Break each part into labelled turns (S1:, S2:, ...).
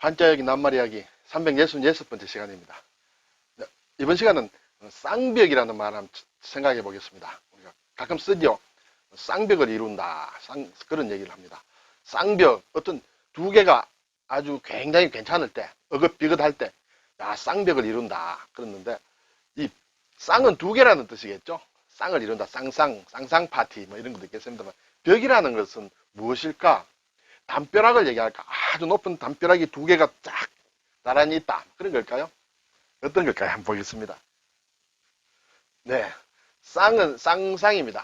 S1: 한자여기 낱말이야기 366번째 시간입니다. 이번 시간은 쌍벽이라는 말 한번 생각해 보겠습니다. 우리가 가끔 쓰죠. 쌍벽을 이룬다. 그런 얘기를 합니다. 쌍벽, 어떤 두 개가 아주 굉장히 괜찮을 때, 어긋비긋할 때, 야, 쌍벽을 이룬다. 그랬는데, 이 쌍은 두 개라는 뜻이겠죠? 쌍을 이룬다. 쌍쌍 파티, 뭐 이런 것도 있겠습니다만, 벽이라는 것은 무엇일까? 담벼락을 얘기할까? 아주 높은 담벼락이 두 개가 쫙 나란히 있다. 그런 걸까요? 어떤 걸까요? 한번 보겠습니다. 네. 쌍은 쌍쌍입니다.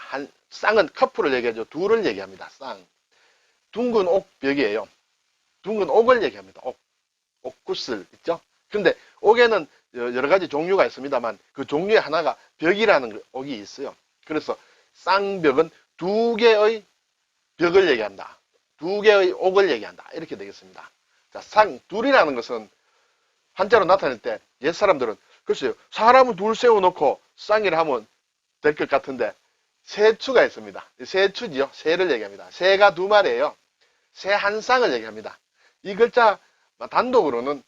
S1: 쌍은 커플을 얘기하죠. 둘을 얘기합니다. 쌍. 둥근 옥벽이에요. 둥근 옥을 얘기합니다. 옥구슬 있죠? 근데 옥에는 여러 가지 종류가 있습니다만 그 종류의 하나가 벽이라는 옥이 있어요. 그래서 쌍벽은 두 개의 벽을 얘기한다. 두 개의 옥을 얘기한다. 이렇게 되겠습니다. 자, 둘이라는 것은 한자로 나타낼 때 옛사람들은 글쎄요. 사람을 둘 세워놓고 쌍이라 하면 될 것 같은데 세추가 있습니다. 세추지요. 새를 얘기합니다. 새가 두 마리예요. 새 한 쌍을 얘기합니다. 이 글자 단독으로는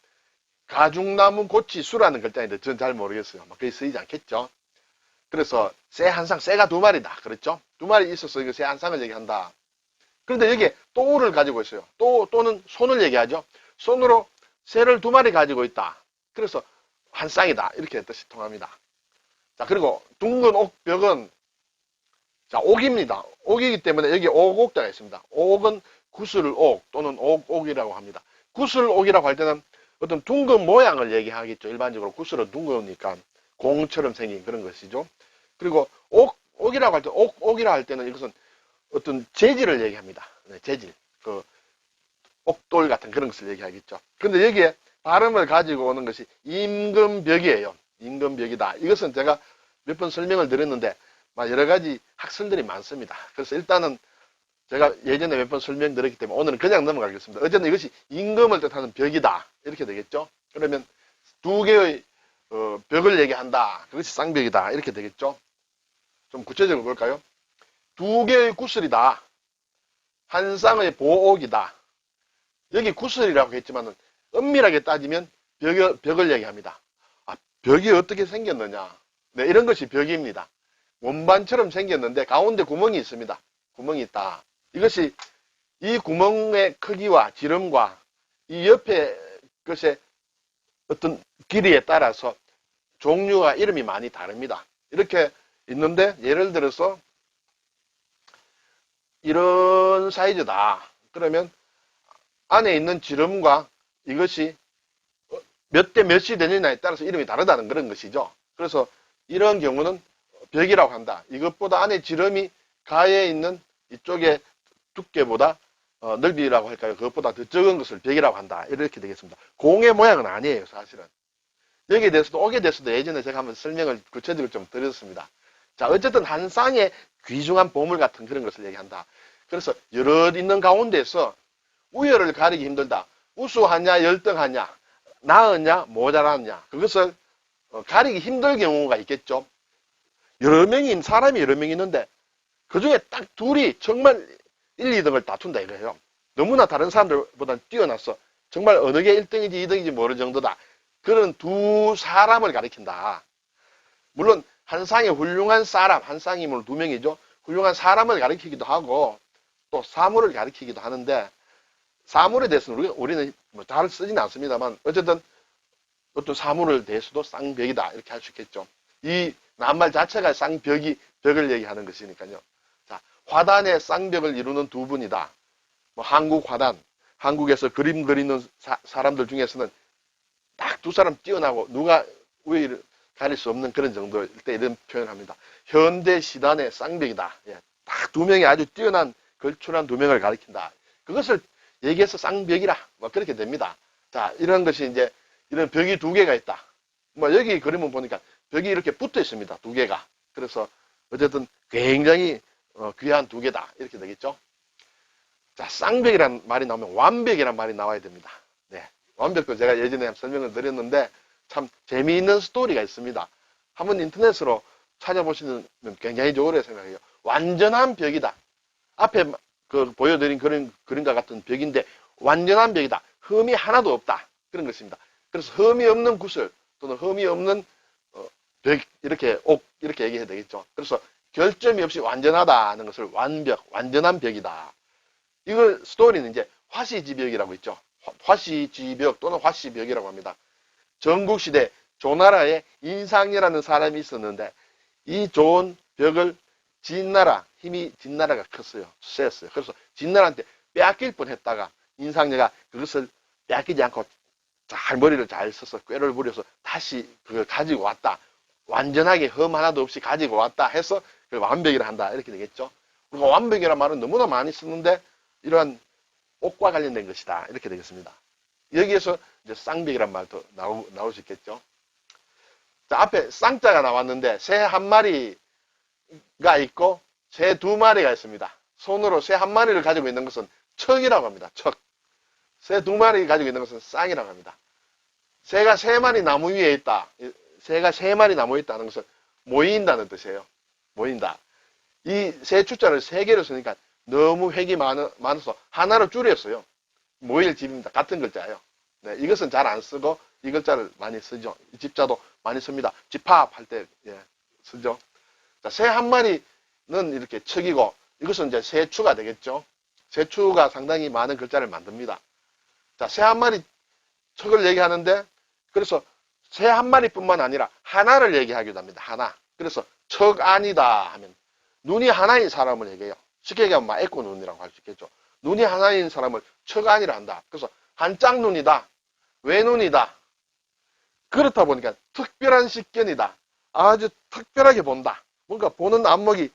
S1: 가죽나무 고치수라는 글자인데 저는 잘 모르겠어요. 그게 쓰이지 않겠죠. 그래서 새 한 쌍, 새가 두 마리다. 그렇죠? 두 마리 있어서 이거 새 한 쌍을 얘기한다. 그런데 여기에 또를 가지고 있어요. 또는 손을 얘기하죠. 손으로 새를 두 마리 가지고 있다. 그래서 한 쌍이다. 이렇게 뜻이 통합니다. 자, 그리고 둥근 옥벽은 자, 옥입니다. 옥이기 때문에 여기 옥옥자가 있습니다. 옥은 구슬옥 또는 옥옥이라고 합니다. 구슬옥이라고 할 때는 어떤 둥근 모양을 얘기하겠죠. 일반적으로 구슬은 둥그니까 공처럼 생긴 그런 것이죠. 그리고 옥이라고 할 때, 옥이라고 할 때는 이것은 어떤 재질을 얘기합니다. 네, 재질. 옥돌 같은 그런 것을 얘기하겠죠. 그런데 여기에 발음을 가지고 오는 것이 임금벽이에요. 임금벽이다. 이것은 제가 몇 번 설명을 드렸는데 여러 가지 학설들이 많습니다. 그래서 일단은 제가 예전에 몇 번 설명드렸기 때문에 오늘은 그냥 넘어가겠습니다. 어쨌든 이것이 임금을 뜻하는 벽이다. 이렇게 되겠죠. 그러면 두 개의 벽을 얘기한다. 그것이 쌍벽이다. 이렇게 되겠죠. 좀 구체적으로 볼까요? 두 개의 구슬이다. 한 쌍의 보옥이다. 여기 구슬이라고 했지만 엄밀하게 따지면 벽을 얘기합니다. 벽이 어떻게 생겼느냐. 네, 이런 것이 벽입니다. 원반처럼 생겼는데 가운데 구멍이 있습니다. 구멍이 있다. 이것이 이 구멍의 크기와 지름과 이 옆에 것의 어떤 길이에 따라서 종류와 이름이 많이 다릅니다. 이렇게 있는데 예를 들어서 이런 사이즈다. 그러면 안에 있는 지름과 이것이 몇 대 몇이 되느냐에 따라서 이름이 다르다는 그런 것이죠. 그래서 이런 경우는 벽이라고 한다. 이것보다 안에 지름이 가에 있는 이쪽의 두께보다 넓이라고 할까요? 그것보다 더 적은 것을 벽이라고 한다. 이렇게 되겠습니다. 공의 모양은 아니에요, 사실은. 여기에 대해서도, 옥에 대해서도 예전에 제가 한번 설명을 구체적으로 좀 드렸습니다. 자, 어쨌든 한 쌍의 귀중한 보물 같은 그런 것을 얘기한다. 그래서 여럿 있는 가운데서 우열을 가리기 힘들다. 우수하냐, 열등하냐, 나으냐, 모자라냐. 그것을 가리기 힘들 경우가 있겠죠. 사람이 여러 명 있는데 그 중에 딱 둘이 정말 1, 2등을 다툰다 이거예요. 너무나 다른 사람들보다 뛰어나서 정말 어느 게 1등인지 2등인지 모를 정도다. 그런 두 사람을 가리킨다. 물론 한 쌍의 훌륭한 사람, 한 쌍이면 두 명이죠. 훌륭한 사람을 가리키기도 하고 또 사물을 가리키기도 하는데 사물에 대해서는 우리는 잘 쓰지는 않습니다만 어쨌든 어떤 사물을 대해서도 쌍벽이다 이렇게 할 수 있겠죠. 이 낱말 자체가 쌍벽을 얘기하는 것이니까요. 자, 화단의 쌍벽을 이루는 두 분이다. 한국 화단, 한국에서 그림 그리는 사람들 중에서는 딱 두 사람 뛰어나고 누가 우위를 가릴 수 없는 그런 정도일 때 이런 표현을 합니다. 현대 시단의 쌍벽이다. 예, 딱 두 명이 아주 뛰어난 걸출한 두 명을 가리킨다. 그것을 얘기해서 쌍벽이라 그렇게 됩니다. 자, 이런 것이 이제 이런 벽이 두 개가 있다. 여기 그림을 보니까 벽이 이렇게 붙어 있습니다. 두 개가. 그래서 어쨌든 굉장히 귀한 두 개다. 이렇게 되겠죠. 자, 쌍벽이란 말이 나오면 완벽이란 말이 나와야 됩니다. 네. 완벽도 제가 예전에 설명을 드렸는데 참 재미있는 스토리가 있습니다. 한번 인터넷으로 찾아보시면 굉장히 좋으리라 생각해요. 완전한 벽이다. 앞에 보여드린 그림과 같은 벽인데 완전한 벽이다. 흠이 하나도 없다. 그런 것입니다. 그래서 흠이 없는 구슬 또는 흠이 없는 벽, 이렇게 옥, 이렇게 얘기해야 되겠죠. 그래서 결점이 없이 완전하다는 것을 완벽, 완전한 벽이다. 이걸 스토리는 이제 화시지벽이라고 있죠. 화시지벽 또는 화시벽이라고 합니다. 전국시대 조나라에 인상이라는 사람이 있었는데 이 좋은 벽을 힘이 진나라가 컸어요. 세었어요. 그래서 진나라한테 빼앗길 뻔했다가 인상녀가 그것을 빼앗기지 않고 잘 머리를 잘 써서 꾀를 부려서 다시 그걸 가지고 왔다. 완전하게 흠 하나도 없이 가지고 왔다 해서 그걸 완벽이라 한다. 이렇게 되겠죠. 우리가 완벽이라는 말은 너무나 많이 쓰는데 이러한 옥과 관련된 것이다. 이렇게 되겠습니다. 여기에서 이제 쌍벽이란 말도 나올 수 있겠죠. 자, 앞에 쌍자가 나왔는데 새 한 마리가 있고 새 두 마리가 있습니다. 손으로 새 한 마리를 가지고 있는 것은 척이라고 합니다. 척. 새 두 마리 가지고 있는 것은 쌍이라고 합니다. 새가 세 마리 나무 위에 있다. 새가 세 마리 나무 위에 있다는 것은 모인다는 뜻이에요. 모인다. 이 새 주자를 세 개로 쓰니까 너무 획이 많아서 하나로 줄였어요. 모일 집입니다. 같은 글자예요. 네, 이것은 잘 안 쓰고 이 글자를 많이 쓰죠. 이 집자도 많이 씁니다. 집합할 때 쓰죠. 자, 새 한 마리는 이렇게 척이고 이것은 이제 새추가 되겠죠. 새추가 상당히 많은 글자를 만듭니다. 자, 새 한 마리 척을 얘기하는데 그래서 새 한 마리뿐만 아니라 하나를 얘기하기도 합니다. 하나. 그래서 척 아니다 하면 눈이 하나인 사람을 얘기해요. 쉽게 얘기하면 마에코 눈이라고 할 수 있겠죠. 눈이 하나인 사람을 척 아니라 한다. 그래서 한짝 눈이다. 외눈이다. 그렇다 보니까 특별한 식견이다. 아주 특별하게 본다. 뭔가 보는 안목이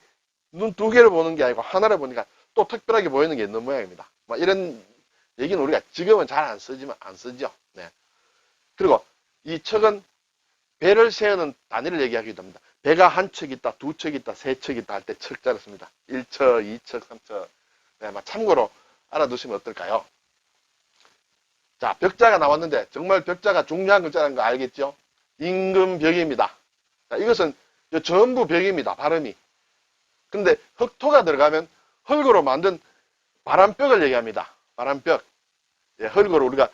S1: 눈 두 개를 보는 게 아니고 하나를 보니까 또 특별하게 보이는 게 있는 모양입니다. 이런 얘기는 우리가 지금은 잘 안 쓰죠. 네. 그리고 이 척은 배를 세우는 단위를 얘기하기도 합니다. 배가 한 척 있다, 두 척 있다, 세 척 있다 할 때 척자를 씁니다. 1척, 2척, 3척. 네, 참고로 알아두시면 어떨까요? 자, 벽자가 나왔는데 정말 벽자가 중요한 글자라는 거 알겠죠? 임금벽입니다. 자, 이것은 전부 벽입니다. 발음이. 근데 흑토가 들어가면 흙으로 만든 바람벽을 얘기합니다. 바람벽. 예, 흙으로 우리가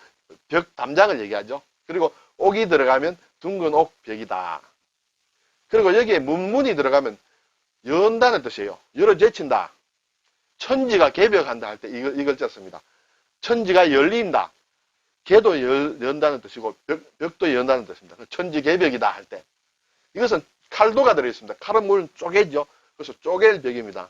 S1: 벽 담장을 얘기하죠. 그리고 옥이 들어가면 둥근 옥벽이다. 그리고 여기에 문문이 들어가면 연다는 뜻이에요. 열어 제친다. 천지가 개벽한다 할 때 이 글자 씁니다. 천지가 열린다. 개도 연다는 뜻이고 벽도 연다는 뜻입니다. 천지 개벽이다 할 때. 이것은 칼도가 들어있습니다. 칼은 물론 쪼개죠. 그래서 쪼갤 벽입니다.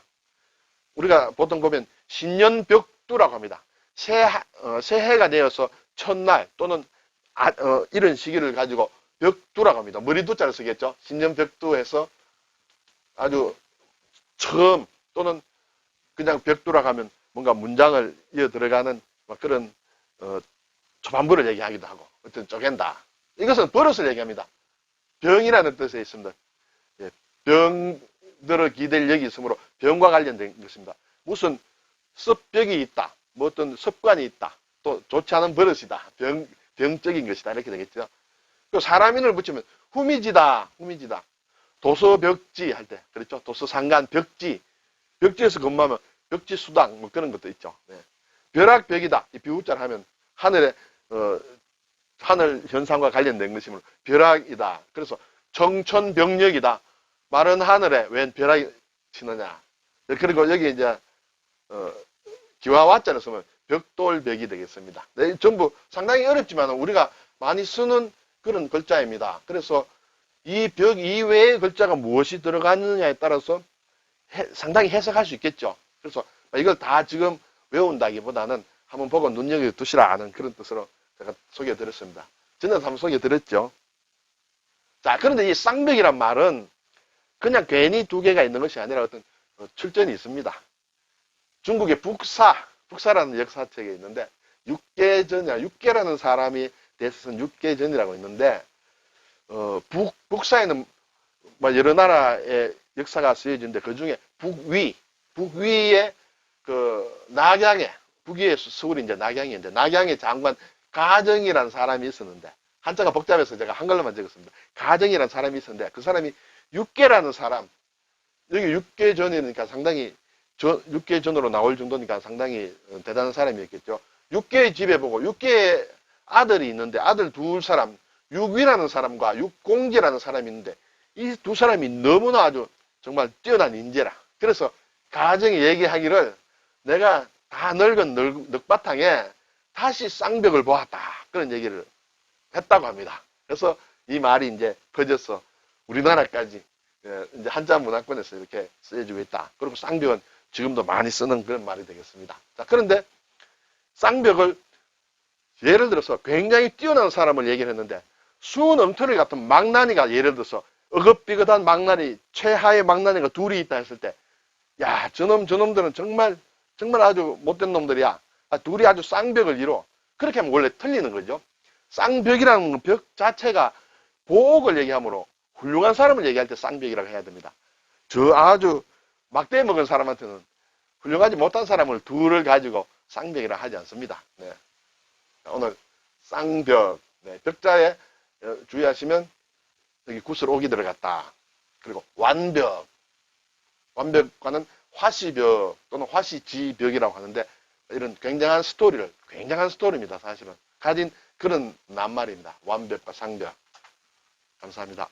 S1: 우리가 보통 보면 신년벽두라고 합니다. 새해가 되어서 첫날 또는 이런 시기를 가지고 벽두라고 합니다. 머리두자를 쓰겠죠. 신년벽두에서 아주 처음 또는 그냥 벽두라고 하면 뭔가 문장을 이어 들어가는 그런 초반부를 얘기하기도 하고 어떤 쪼갠다. 이것은 버릇을 얘기합니다. 병이라는 뜻에 있습니다. 예, 병들어 기댈 역이 있으므로 병과 관련된 것입니다. 무슨 습벽이 있다. 뭐 어떤 습관이 있다. 또 좋지 않은 버릇이다. 병적인 것이다. 이렇게 되겠죠. 또 사람 인을 붙이면 후미지다. 후미지다. 도서벽지 할 때 그렇죠. 도서상간 벽지. 벽지에서 근무하면 벽지 수당 뭐 그런 것도 있죠. 네. 벼락벽이다. 이 비우자를 하면 하늘에 하늘 현상과 관련된 것이므로 벼락이다. 그래서 정천벽력이다. 마른 하늘에 웬 벼락이 치느냐. 그리고 여기 이제 기와와자를 쓰면 벽돌벽이 되겠습니다. 네, 전부 상당히 어렵지만 우리가 많이 쓰는 그런 글자입니다. 그래서 이 벽 이외의 글자가 무엇이 들어가느냐에 따라서 상당히 해석할 수 있겠죠. 그래서 이걸 다 지금 외운다기보다는 한번 보고 눈여겨 두시라 하는 그런 뜻으로 제가 소개해 드렸습니다. 전에도 한번 소개해 드렸죠. 자, 그런데 이 쌍벽이란 말은 그냥 괜히 두 개가 있는 것이 아니라 어떤 출전이 있습니다. 중국의 북사라는 역사책에 있는데 육계라는 사람이 대해서는 육계전이라고 있는데 북사에는 여러 나라의 역사가 쓰여지는데 그 중에 북위에 낙양에 북위의 서울이 이제 낙양인데 낙양의 장관 가정이라는 사람이 있었는데 한자가 복잡해서 제가 한글로만 적었습니다. 가정이라는 사람이 있었는데 그 사람이 육계라는 사람 여기 육계전이니까 상당히 육계전으로 나올 정도니까 상당히 대단한 사람이었겠죠. 육계의 집에 보고 육계의 아들이 있는데 아들 두 사람, 육위라는 사람과 육공지라는 사람이 있는데 이 두 사람이 너무나 아주 정말 뛰어난 인재라. 그래서 가정이 얘기하기를 내가 다 늙은 늙바탕에 다시 쌍벽을 보았다. 그런 얘기를 했다고 합니다. 그래서 이 말이 이제 퍼져서 우리나라까지 이제 한자 문화권에서 이렇게 쓰여지고 있다. 그리고 쌍벽은 지금도 많이 쓰는 그런 말이 되겠습니다. 자, 그런데 쌍벽을 예를 들어서 굉장히 뛰어난 사람을 얘기를 했는데 수은엉터리 같은 망나니가 예를 들어서 어긋비긋한 망나니, 최하의 망나니가 둘이 있다 했을 때, 야, 저놈들은 정말 아주 못된 놈들이야. 둘이 아주 쌍벽을 이뤄. 그렇게 하면 원래 틀리는 거죠. 쌍벽이라는 벽 자체가 보옥을 얘기하므로 훌륭한 사람을 얘기할 때 쌍벽이라고 해야 됩니다. 저 아주 막대 먹은 사람한테는 훌륭하지 못한 사람을 둘을 가지고 쌍벽이라 하지 않습니다. 네. 오늘 쌍벽, 네, 벽자에 주의하시면 여기 구슬 옥이 들어갔다. 그리고 완벽, 완벽과는 화시벽 또는 화시지벽이라고 하는데 이런 굉장한 스토리입니다. 사실은 가진 그런 낱말입니다. 완벽과 상벽. 감사합니다.